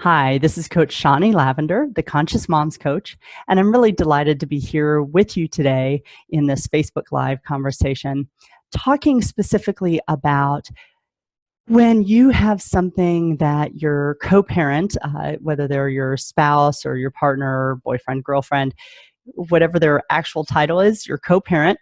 Hi, this is Coach Shawnee Lavender, the Conscious Moms Coach, and I'm really delighted to be here with you today in this Facebook Live conversation, talking specifically about when you have something that your co-parent, whether they're your spouse or your partner, boyfriend, girlfriend, whatever their actual title is, your co-parent,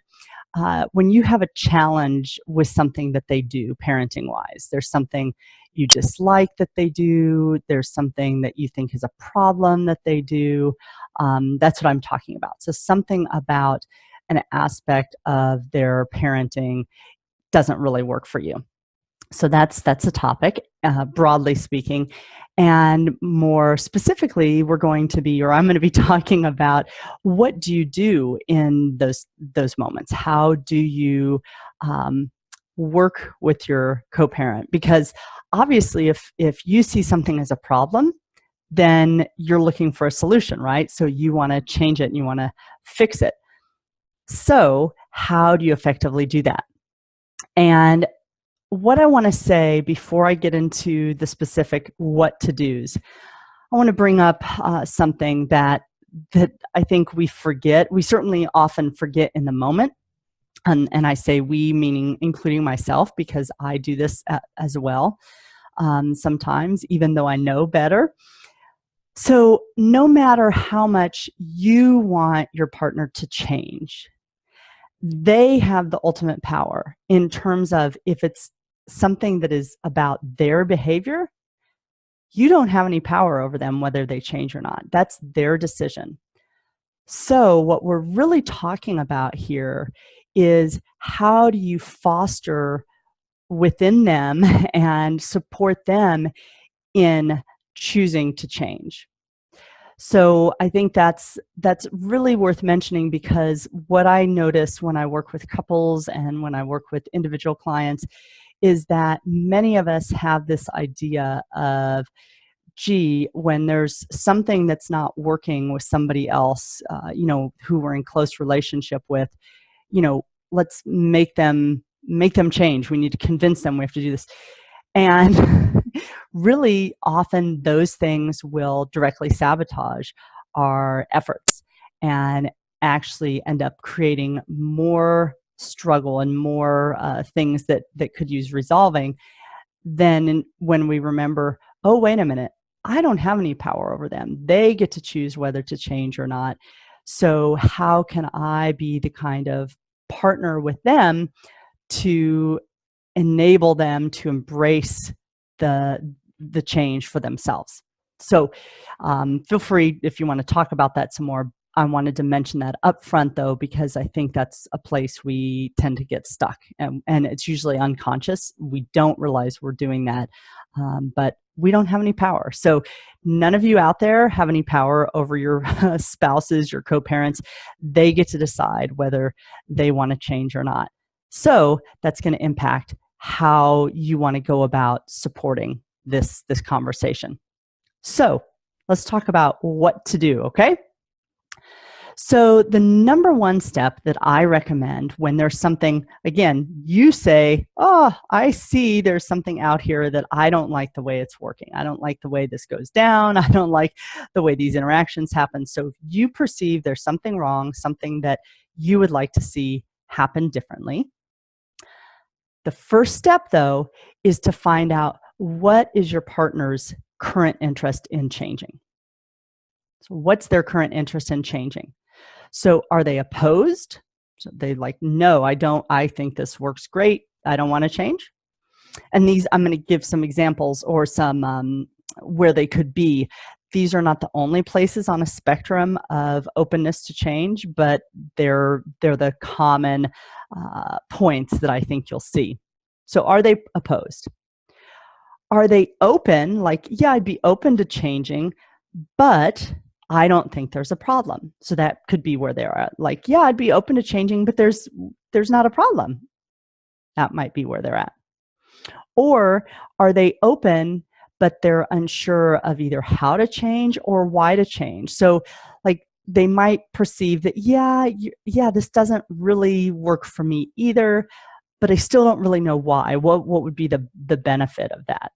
when you have a challenge with something that they do parenting wise, there's something you dislike that they do, there's something that you think is a problem that they do. That's what I'm talking about. So, something about an aspect of their parenting doesn't really work for you. So that's a topic, broadly speaking. And more specifically, we're going to be, or I'm going to be talking about what do you do in those moments? How do you work with your co-parent? Because obviously, if you see something as a problem, then you're looking for a solution, right? So you want to change it and you want to fix it. So how do you effectively do that? And what I want to say before I get into the specific what to do's, I want to bring up something that I think we forget. We certainly often forget in the moment. And I say we, meaning including myself, because I do this as well sometimes, even though I know better. So no matter how much you want your partner to change, they have the ultimate power in terms of if it's something that is about their behavior, you don't have any power over them whether they change or not. That's their decision. So, what we're really talking about here is how do you foster within them and support them in choosing to change? So I think that's really worth mentioning, because what I notice when I work with couples and when I work with individual clients is that many of us have this idea of, gee, when there's something that's not working with somebody else, who we're in close relationship with, let's make them change. We need to convince them we have to do this. And really often those things will directly sabotage our efforts and actually end up creating more struggle and more things that could use resolving than when we remember, oh, wait a minute, I don't have any power over them. They get to choose whether to change or not. So how can I be the kind of partner with them to enable them to embrace the the change for themselves? So feel free if you want to talk about that some more. I wanted to mention that up front, though, because I think that's a place we tend to get stuck, and it's usually unconscious. We don't realize we're doing that, but we don't have any power. So none of you out there have any power over your spouses, your co-parents. They get to decide whether they want to change or not. So that's going to impact how you want to go about supporting this conversation. So let's talk about what to do, okay? So the number one step that I recommend when there's something, again, you say, oh, I see there's something out here that I don't like the way it's working. I don't like the way this goes down. I don't like the way these interactions happen. So if you perceive there's something wrong, something that you would like to see happen differently, the first step, though, is to find out what is your partner's current interest in changing. So what's their current interest in changing? So are they opposed? So they like, no, I don't. I think this works great. I don't want to change. And these, I'm going to give some examples or some where they could be. These are not the only places on a spectrum of openness to change, but they're the common points that I think you'll see. So are they opposed? Are they open? Like, yeah, I'd be open to changing, but I don't think there's a problem. So that could be where they're at. Like, yeah, I'd be open to changing, but there's not a problem. That might be where they're at. Or are they open, but they're unsure of either how to change or why to change? So like they might perceive that, yeah, this doesn't really work for me either, but I still don't really know why. What would be the benefit of that?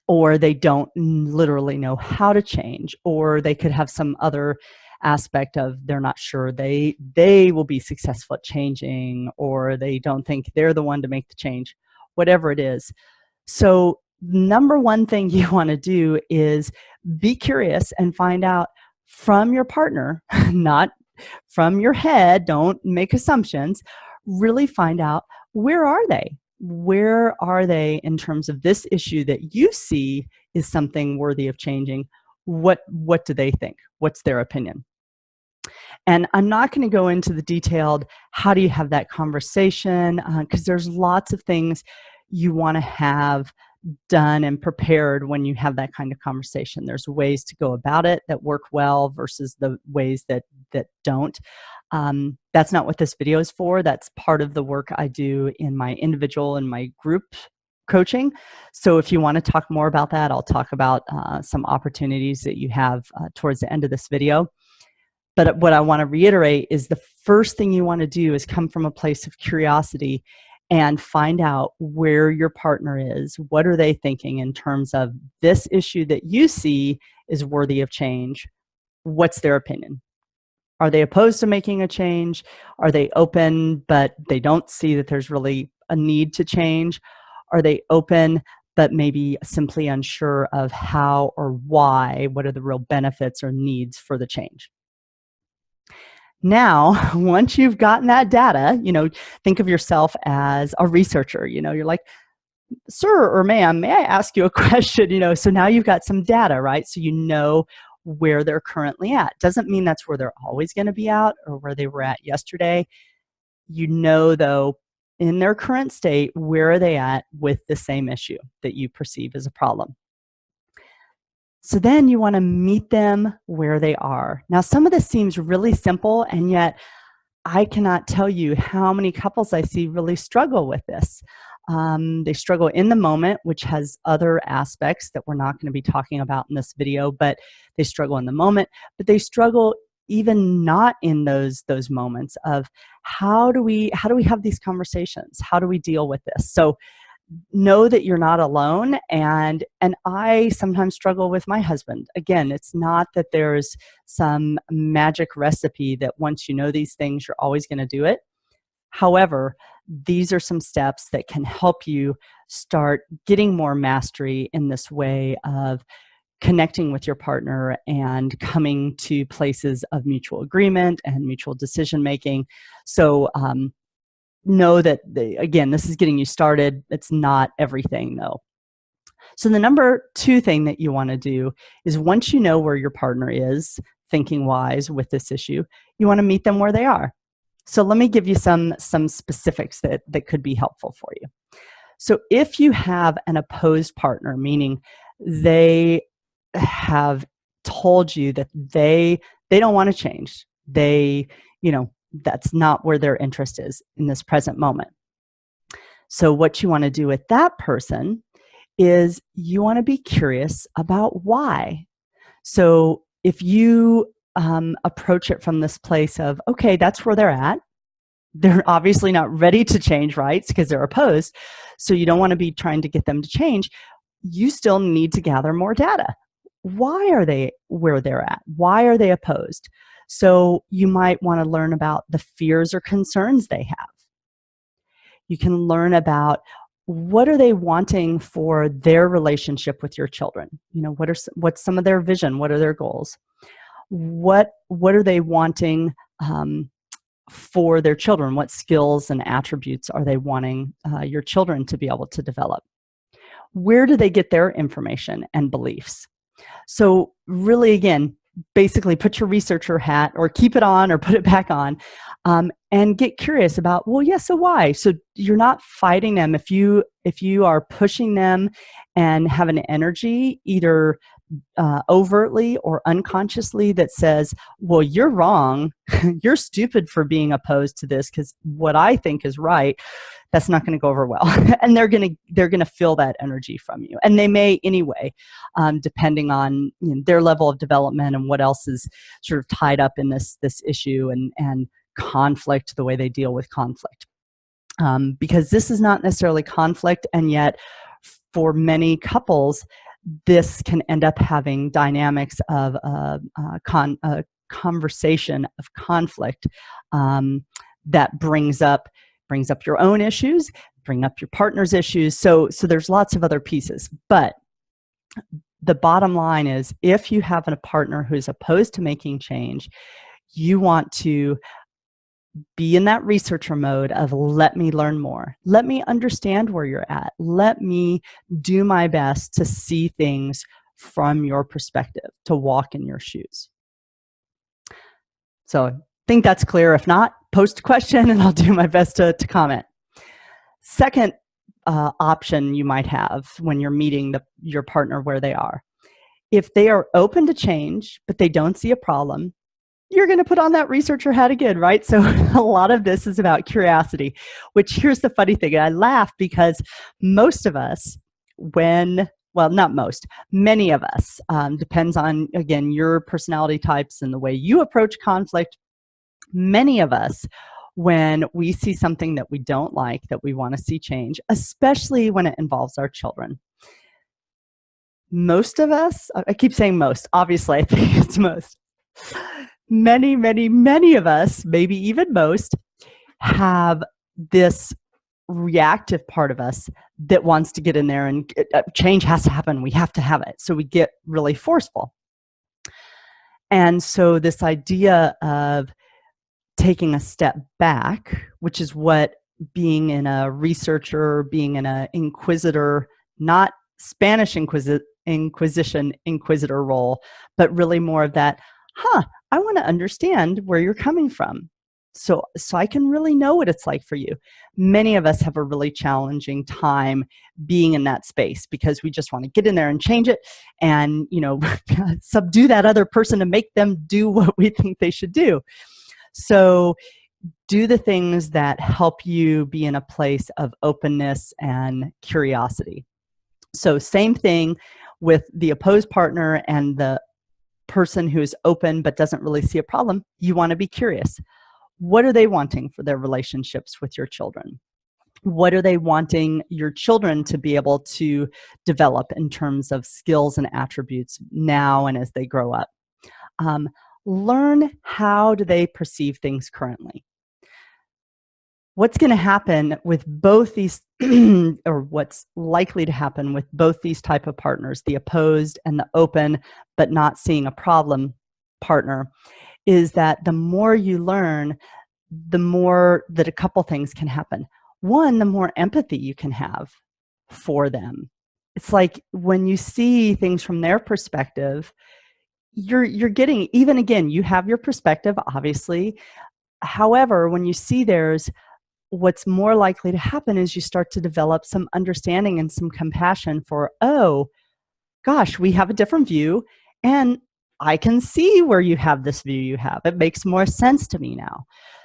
or they don't literally know how to change, or they could have some other aspect of they're not sure they will be successful at changing, or they don't think they're the one to make the change, whatever it is. So number one thing you want to do is be curious and find out from your partner, not from your head. Don't make assumptions. Really find out, where are they? Where are they in terms of this issue that you see is something worthy of changing? What do they think? What's their opinion? And I'm not going to go into the detailed how do you have that conversation, because there's lots of things you want to have done and prepared when you have that kind of conversation. There's ways to go about it that work well versus the ways that don't. That's not what this video is for. That's part of the work I do in my individual and my group coaching. So if you want to talk more about that, I'll talk about some opportunities that you have towards the end of this video. But what I want to reiterate is the first thing you want to do is come from a place of curiosity and find out where your partner is. What are they thinking in terms of this issue that you see is worthy of change? What's their opinion? Are they opposed to making a change? Are they open, but they don't see that there's really a need to change? Are they open, but maybe simply unsure of how or why? What are the real benefits or needs for the change? Now, once you've gotten that data, think of yourself as a researcher. You're like, sir or ma'am, may I ask you a question? So now you've got some data, right? So you know where they're currently at. Doesn't mean that's where they're always going to be at or where they were at yesterday. Though, in their current state, where are they at with the same issue that you perceive as a problem? So then you want to meet them where they are. Now, some of this seems really simple, and yet I cannot tell you how many couples I see really struggle with this. They struggle in the moment, which has other aspects that we're not going to be talking about in this video, but they struggle in the moment, but they struggle even not in those moments of how do we have these conversations? How do we deal with this? So know that you're not alone. And I sometimes struggle with my husband. Again, it's not that there's some magic recipe that once you know these things, you're always going to do it. However, these are some steps that can help you start getting more mastery in this way of connecting with your partner and coming to places of mutual agreement and mutual decision making. So know that, again, this is getting you started. It's not everything, though. So the number two thing that you want to do is, once you know where your partner is thinking-wise with this issue, you want to meet them where they are. So let me give you some specifics that could be helpful for you. So if you have an opposed partner, meaning they have told you that they don't want to change, that's not where their interest is in this present moment. So what you want to do with that person is you want to be curious about why. So if you approach it from this place of, okay, that's where they're at. They're obviously not ready to change, right? Because they're opposed. So you don't want to be trying to get them to change. You still need to gather more data. Why are they where they're at? Why are they opposed? So you might want to learn about the fears or concerns they have. You can learn about what are they wanting for their relationship with your children. What's some of their vision? What are their goals? What are they wanting for their children? What skills and attributes are they wanting your children to be able to develop? Where do they get their information and beliefs? So really, again, basically put your researcher hat, or keep it on or put it back on, and get curious about, well, yeah, so why? So you're not fighting them. If you are pushing them and have an energy, either overtly or unconsciously, that says, well, you're wrong, you're stupid for being opposed to this because what I think is right, that's not going to go over well. And they're going to feel that energy from you, and they may anyway, depending on their level of development and what else is sort of tied up in this issue and conflict, the way they deal with conflict. Because this is not necessarily conflict, and yet for many couples, this can end up having dynamics of a conversation of conflict that brings up your own issues, bring up your partner's issues. So there's lots of other pieces. But the bottom line is, if you have a partner who's opposed to making change, you want to be in that researcher mode of, let me learn more. Let me understand where you're at. Let me do my best to see things from your perspective, to walk in your shoes. So I think that's clear. If not, post a question and I'll do my best to comment. Second option you might have when you're meeting your partner where they are. If they are open to change, but they don't see a problem, you're going to put on that researcher hat again, right? So a lot of this is about curiosity, which, here's the funny thing. I laugh because most of us, not most, many of us, depends on, again, your personality types and the way you approach conflict. Many of us, when we see something that we don't like, that we want to see change, especially when it involves our children. Most of us, I keep saying most, obviously I think it's most. Many, many, many of us, maybe even most, have this reactive part of us that wants to get in there and change has to happen. We have to have it. So we get really forceful. And so this idea of taking a step back, which is what being in a researcher, being in an inquisitor, not Spanish Inquisition inquisitor role, but really more of that, I want to understand where you're coming from, so I can really know what it's like for you. Many of us have a really challenging time being in that space because we just want to get in there and change it and, subdue that other person and make them do what we think they should do. So do the things that help you be in a place of openness and curiosity. So same thing with the opposed partner and the person who's open but doesn't really see a problem. You want to be curious. What are they wanting for their relationships with your children? What are they wanting your children to be able to develop in terms of skills and attributes now and as they grow up? Learn, how do they perceive things currently? What's going to happen with both these, or what's likely to happen with both these type of partners, the opposed and the open but not seeing a problem partner, is that the more you learn, the more that a couple things can happen. One, the more empathy you can have for them. It's like when you see things from their perspective, you're getting, even again, you have your perspective, obviously. However, when you see theirs, what's more likely to happen is you start to develop some understanding and some compassion for, oh, gosh, we have a different view, and I can see where you have this view you have. It makes more sense to me now.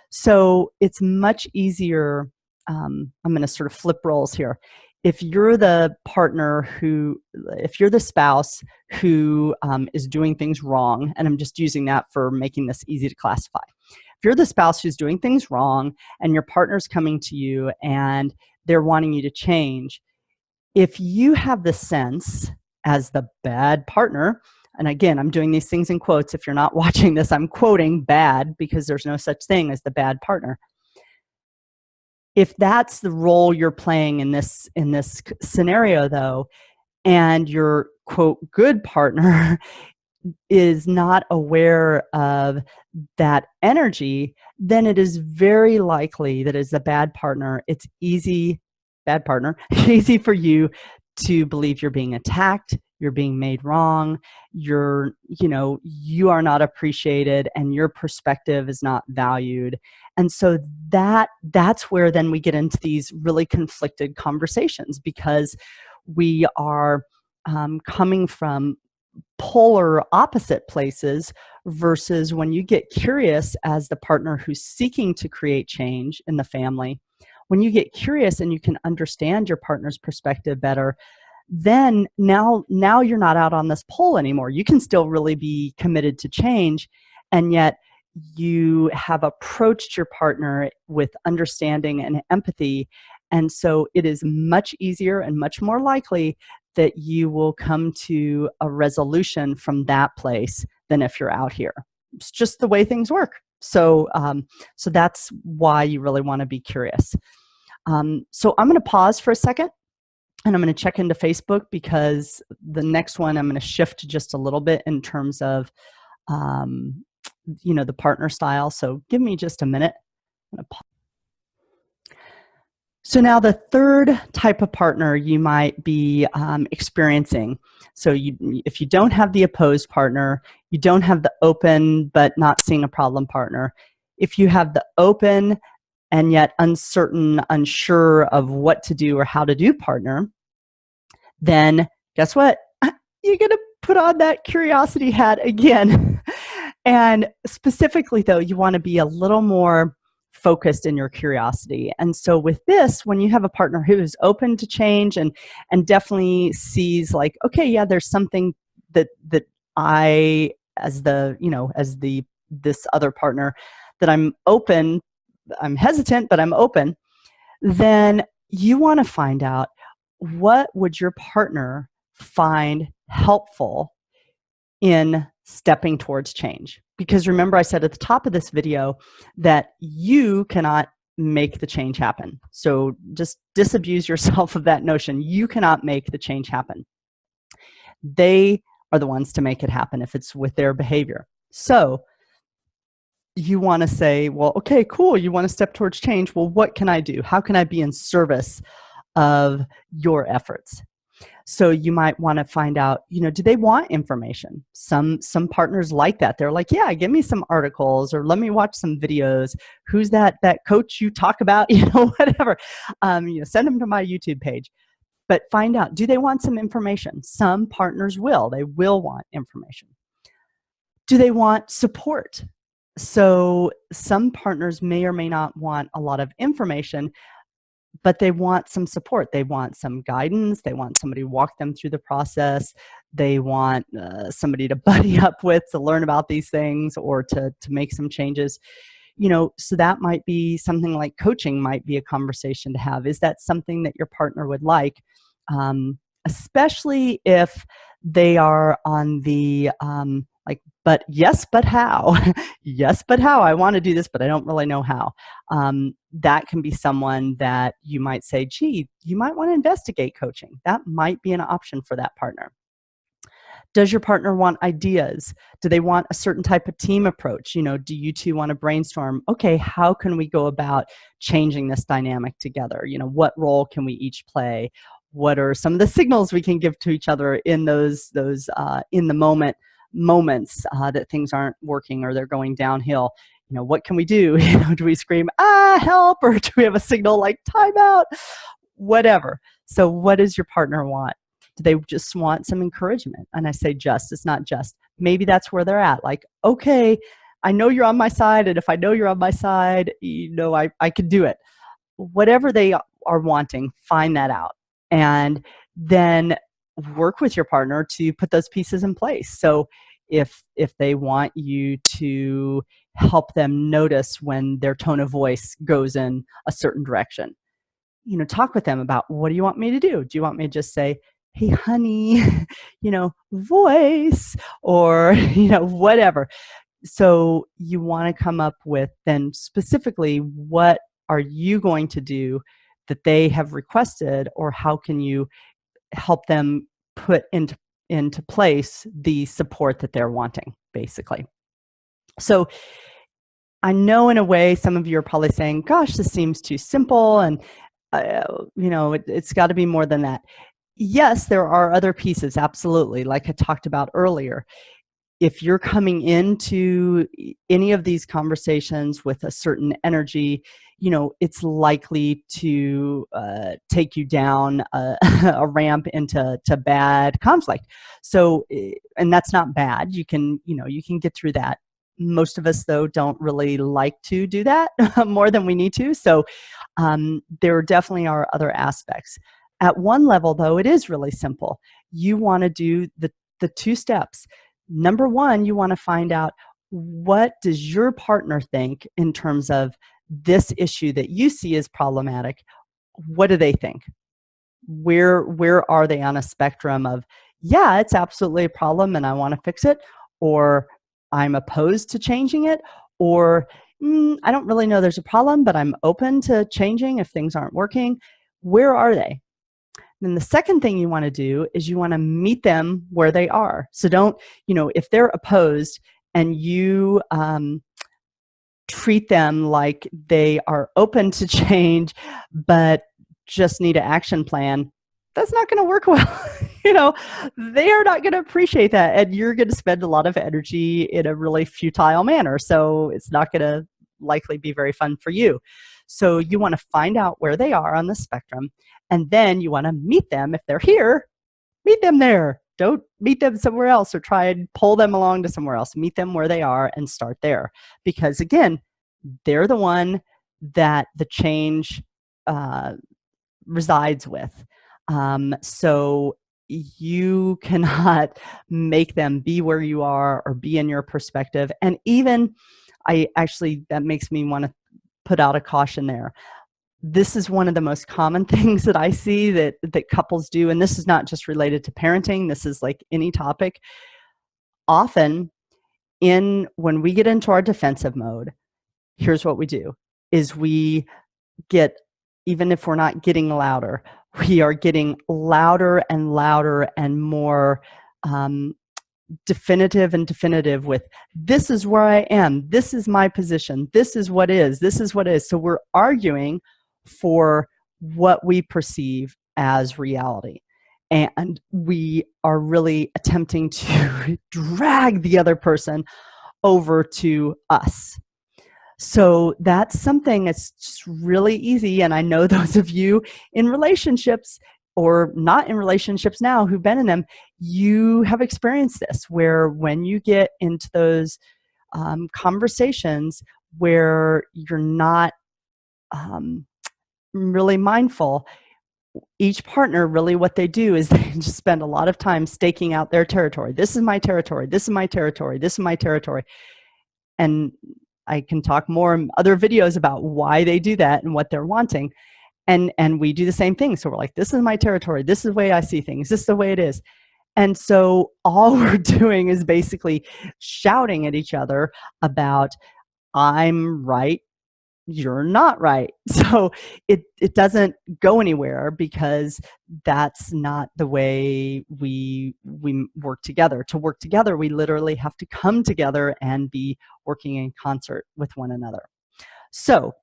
So it's much easier. I'm going to sort of flip roles here. If you're the partner if you're the spouse who is doing things wrong, and I'm just using that for making this easy to classify. If you're the spouse who's doing things wrong and your partner's coming to you and they're wanting you to change, if you have the sense as the bad partner, and again, I'm doing these things in quotes. If you're not watching this, I'm quoting bad because there's no such thing as the bad partner. If that's the role you're playing in this scenario, though, and your quote good partner is not aware of that energy, then it is very likely that as a bad partner, it's easy for you to believe you're being attacked, you're being made wrong, you are not appreciated, and your perspective is not valued. And so that's where then we get into these really conflicted conversations, because we are coming from polar opposite places, versus when you get curious as the partner who's seeking to create change in the family. When you get curious and you can understand your partner's perspective better, then now you're not out on this pole anymore. You can still really be committed to change, and yet you have approached your partner with understanding and empathy, And so it is much easier and much more likely that you will come to a resolution from that place than if you're out here. It's just the way things work. So that's why you really want to be curious. So I'm going to pause for a second, and I'm going to check into Facebook, because the next one I'm going to shift just a little bit in terms of the partner style. So give me just a minute. So now the third type of partner you might be experiencing. So if you don't have the opposed partner, you don't have the open but not seeing a problem partner. If you have the open and yet uncertain, unsure of what to do or how to do partner, then guess what? You're going to put on that curiosity hat again. And specifically, though, you want to be a little more focused in your curiosity. And so with this, when you have a partner who is open to change and definitely sees like, okay, yeah, there's something that I, as this other partner, that I'm open, I'm hesitant, but I'm open, then you want to find out, what would your partner find helpful in stepping towards change? Because remember, I said at the top of this video that you cannot make the change happen. So just disabuse yourself of that notion. You cannot make the change happen. They are the ones to make it happen if it's with their behavior. So you want to say, well, okay, cool. You want to step towards change. Well, what can I do? How can I be in service of your efforts? So you might want to find out, do they want information? Some partners like that. They're like, yeah, give me some articles, or let me watch some videos. Who's that coach you talk about? Whatever. Send them to my YouTube page. But find out, do they want some information? Some partners will. They will want information. Do they want support? So some partners may or may not want a lot of information, but they want some support. They want some guidance. They want somebody to walk them through the process. They want somebody to buddy up with to learn about these things, or to make some changes. So that might be something like coaching might be a conversation to have. Is that something that your partner would like? Especially if they are on the but yes, but how? Yes, but how? I want to do this, but I don't really know how. That can be someone that you might say, gee, you might want to investigate coaching. That might be an option for that partner. Does your partner want ideas? Do they want a certain type of team approach? Do you two want to brainstorm, okay, how can we go about changing this dynamic together? What role can we each play? What are some of the signals we can give to each other in those in the moments that things aren't working or they're going downhill? What can we do? Do we scream, help, or do we have a signal like timeout? Whatever. So what does your partner want? Do they just want some encouragement? And I say just, it's not just. Maybe that's where they're at. Like, okay, I know you're on my side, and if I know you're on my side, I can do it. Whatever they are wanting, find that out. And then work with your partner to put those pieces in place. So if they want you to help them notice when their tone of voice goes in a certain direction, talk with them about, what do you want me to do? Do you want me to just say, hey, honey, voice, or, whatever. So you want to come up with then specifically, what are you going to do that they have requested, or how can you help them put into place the support that they're wanting, basically. So I know in a way some of you are probably saying, gosh, this seems too simple, and it's got to be more than that. Yes, there are other pieces, absolutely, like I talked about earlier. If you're coming into any of these conversations with a certain energy, it's likely to take you down a ramp into bad conflict. So, and that's not bad. You can get through that. Most of us, though, don't really like to do that more than we need to. So there definitely are other aspects. At one level, though, it is really simple. You want to do the two steps. Number one, you want to find out, what does your partner think in terms of this issue that you see as problematic? what do they think? Where are they on a spectrum of, yeah, it's absolutely a problem and I want to fix it, or I'm opposed to changing it, or I don't really know there's a problem, but I'm open to changing if things aren't working. Where are they? Then the second thing you want to do is you want to meet them where they are. So don't, if they're opposed and you treat them like they are open to change, but just need an action plan, that's not going to work well. They are not going to appreciate that. And you're going to spend a lot of energy in a really futile manner. So it's not going to likely be very fun for you. So you want to find out where they are on the spectrum. And then you want to meet them. If they're here, meet them there. Don't meet them somewhere else or try and pull them along to somewhere else. Meet them where they are and start there. Because again, they're the one that the change resides with. So you cannot make them be where you are or be in your perspective. And even that makes me want to put out a caution there. This is one of the most common things that I see that couples do. And this is not just related to parenting. This is like any topic. Often when we get into our defensive mode, here's what we do is we get, even if we're not getting louder, we are getting louder and louder and more definitive with, this is where I am, this is my position, this is what is. So we're arguing for what we perceive as reality. And we are really attempting to drag the other person over to us. So that's something that's just really easy. And I know those of you in relationships or not in relationships now who've been in them, you have experienced this, where when you get into those conversations where you're not really mindful, each partner, really what they do is they just spend a lot of time staking out their territory. This is my territory. This is my territory. This is my territory. And I can talk more in other videos about why they do that and what they're wanting. And we do the same thing. So we're like, this is my territory. This is the way I see things. This is the way it is. And so all we're doing is basically shouting at each other about, I'm right, you're not right. So it doesn't go anywhere, because that's not the way we work together. To work together, we literally have to come together and be working in concert with one another. So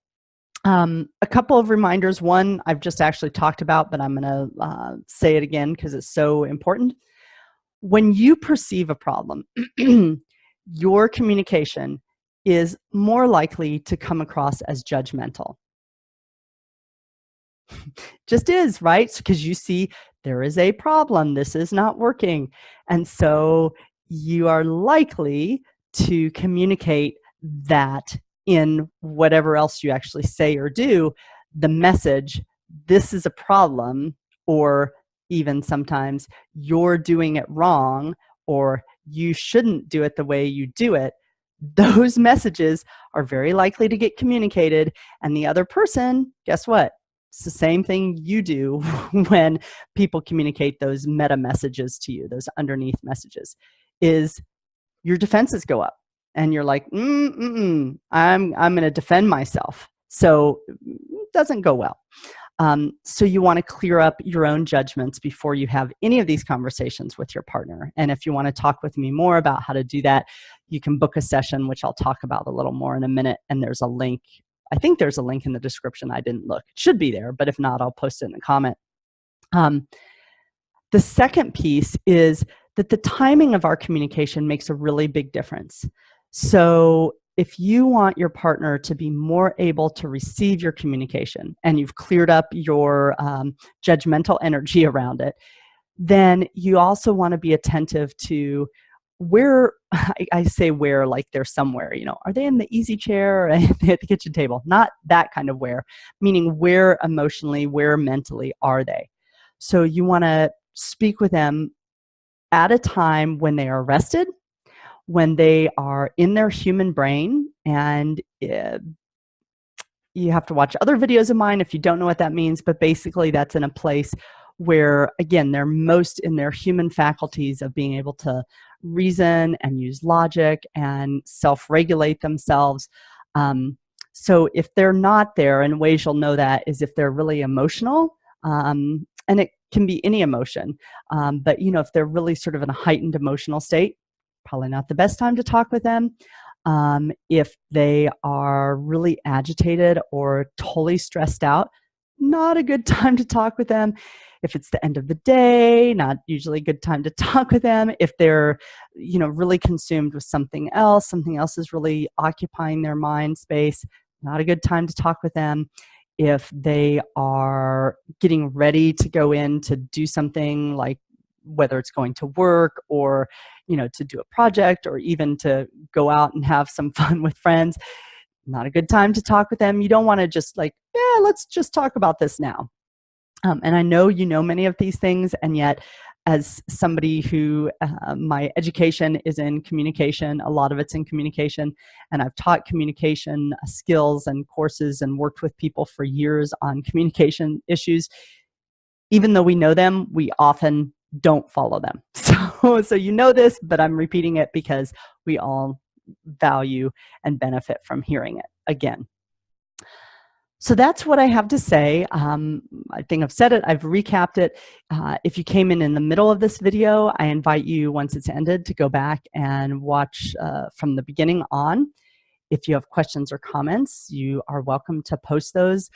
a couple of reminders. One, I've just actually talked about, but I'm going to say it again because it's so important. When you perceive a problem, your communication is more likely to come across as judgmental. Just is, right? Because you see there is a problem. This is not working. And so you are likely to communicate that in whatever else you actually say or do, the message, this is a problem, or even sometimes you're doing it wrong, or you shouldn't do it the way you do it. Those messages are very likely to get communicated, and the other person, guess what? It's the same thing you do when people communicate those meta messages to you, those underneath messages, is your defenses go up. And you're like, I'm going to defend myself. So it doesn't go well. So you want to clear up your own judgments before you have any of these conversations with your partner. And if you want to talk with me more about how to do that, you can book a session, which I'll talk about a little more in a minute. And there's a link. I think there's a link in the description. I didn't look. It should be there, but if not, I'll post it in a comment. The second piece is that the timing of our communication makes a really big difference. So if you want your partner to be more able to receive your communication, and you've cleared up your judgmental energy around it, then you also want to be attentive to where, I say where like they're somewhere, are they in the easy chair or at the kitchen table? Not that kind of where, meaning where emotionally, where mentally are they? So you want to speak with them at a time when they are rested, when they are in their human brain, and you have to watch other videos of mine if you don't know what that means, but basically that's in a place where, again, they're most in their human faculties of being able to reason and use logic and self-regulate themselves. So if they're not there, and ways you'll know that is if they're really emotional, and it can be any emotion, but if they're really sort of in a heightened emotional state, probably not the best time to talk with them. If they are really agitated or totally stressed out, not a good time to talk with them. If it's the end of the day, not usually a good time to talk with them. If they're, really consumed with something else is really occupying their mind space, not a good time to talk with them. If they are getting ready to go in to do something, like whether it's going to work or, to do a project or even to go out and have some fun with friends, not a good time to talk with them. You don't want to just let's just talk about this now. And I know many of these things, and yet as somebody who, my education is in communication, a lot of it's in communication, and I've taught communication skills and courses and worked with people for years on communication issues. Even though we know them, we often don't follow them. So this, but I'm repeating it because we all value and benefit from hearing it again. So that's what I have to say. I think I've said it, I've recapped it. If you came in the middle of this video, I invite you, once it's ended, to go back and watch from the beginning on. If you have questions or comments, you are welcome to post those.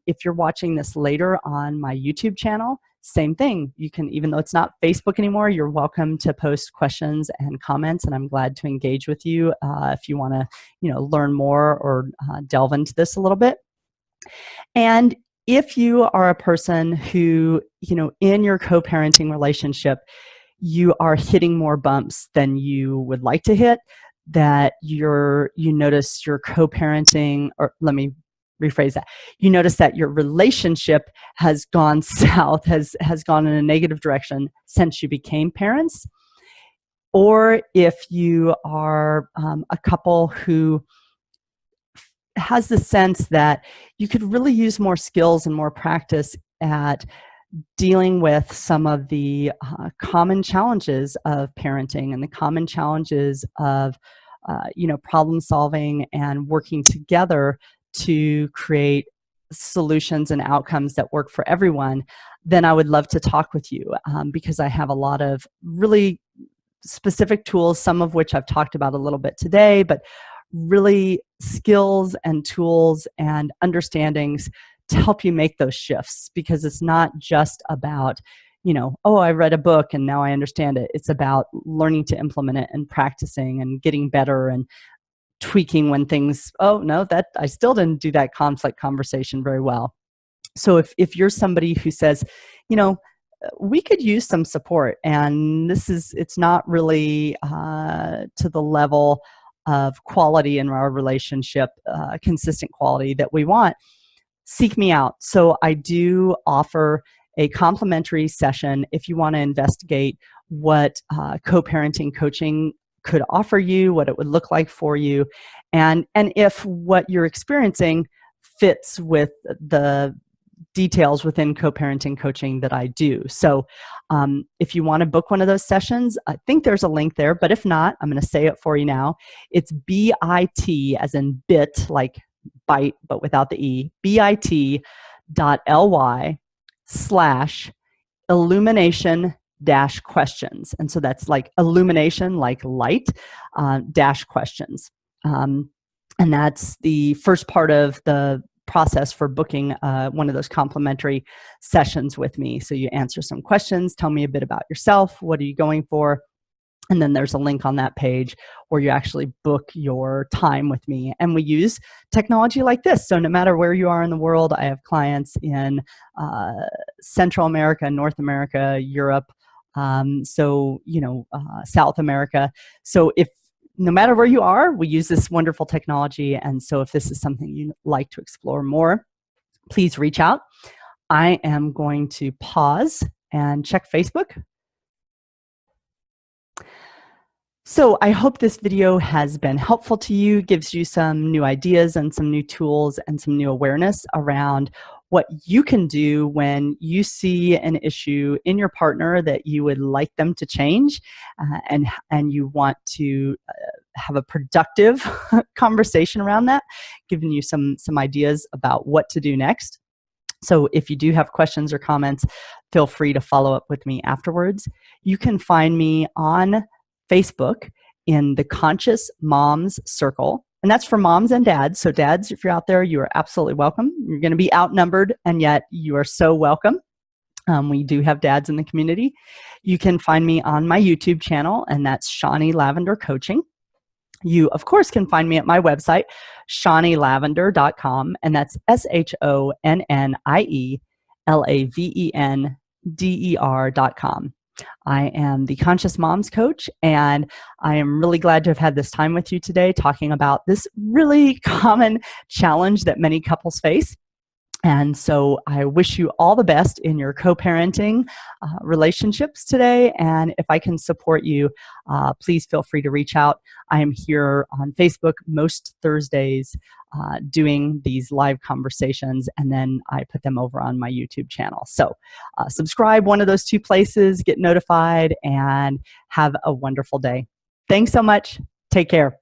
If you're watching this later on my YouTube channel, same thing. You can, even though it's not Facebook anymore, you're welcome to post questions and comments, and I'm glad to engage with you if you want to, learn more or delve into this a little bit. And if you are a person who, in your co-parenting relationship, you are hitting more bumps than you would like to hit, that you notice your co-parenting, or let me rephrase that, you notice that your relationship has gone south, has gone in a negative direction since you became parents, or if you are a couple who has the sense that you could really use more skills and more practice at dealing with some of the common challenges of parenting and the common challenges of problem solving and working together to create solutions and outcomes that work for everyone, then I would love to talk with you because I have a lot of really specific tools, some of which I've talked about a little bit today, but really skills and tools and understandings to help you make those shifts, because it's not just about, oh, I read a book and now I understand it. It's about learning to implement it and practicing and getting better and tweaking when things, oh, no, that I still didn't do that conflict conversation very well. So if you're somebody who says, we could use some support, and it's not really to the level of quality in our relationship, consistent quality that we want, seek me out. So I do offer a complimentary session if you want to investigate what co-parenting coaching could offer you, what it would look like for you, and if what you're experiencing fits with the details within co-parenting coaching that I do. So if you want to book one of those sessions, I think there's a link there, but if not, I'm going to say it for you now. It's bit, as in bit, like bite, but without the E, bit.ly/illumination-questions. And so that's like illumination, like light, dash questions. And that's the first part of the process for booking one of those complimentary sessions with me. So you answer some questions, tell me a bit about yourself, what are you going for, and then there's a link on that page where you actually book your time with me. And we use technology like this. So no matter where you are in the world, I have clients in Central America, North America, Europe, South America. So no matter where you are, we use this wonderful technology. And so if this is something you'd like to explore more, please reach out. I am going to pause and check Facebook. So I hope this video has been helpful to you, gives you some new ideas and some new tools and some new awareness around what you can do when you see an issue in your partner that you would like them to change, and you want to have a productive conversation around that, giving you some ideas about what to do next. So if you do have questions or comments, feel free to follow up with me afterwards. You can find me on Facebook in the Conscious Moms Circle. And that's for moms and dads. So dads, if you're out there, you are absolutely welcome. You're going to be outnumbered, and yet you are so welcome. We do have dads in the community. You can find me on my YouTube channel, and that's Shani Lavender Coaching. You, of course, can find me at my website, shanilavender.com, and that's ShoniLavender.com. I am the Conscious Moms Coach, and I am really glad to have had this time with you today talking about this really common challenge that many couples face. And so I wish you all the best in your co-parenting relationships today. And if I can support you, please feel free to reach out. I am here on Facebook most Thursdays doing these live conversations, and then I put them over on my YouTube channel. So subscribe one of those two places, get notified, and have a wonderful day. Thanks so much. Take care.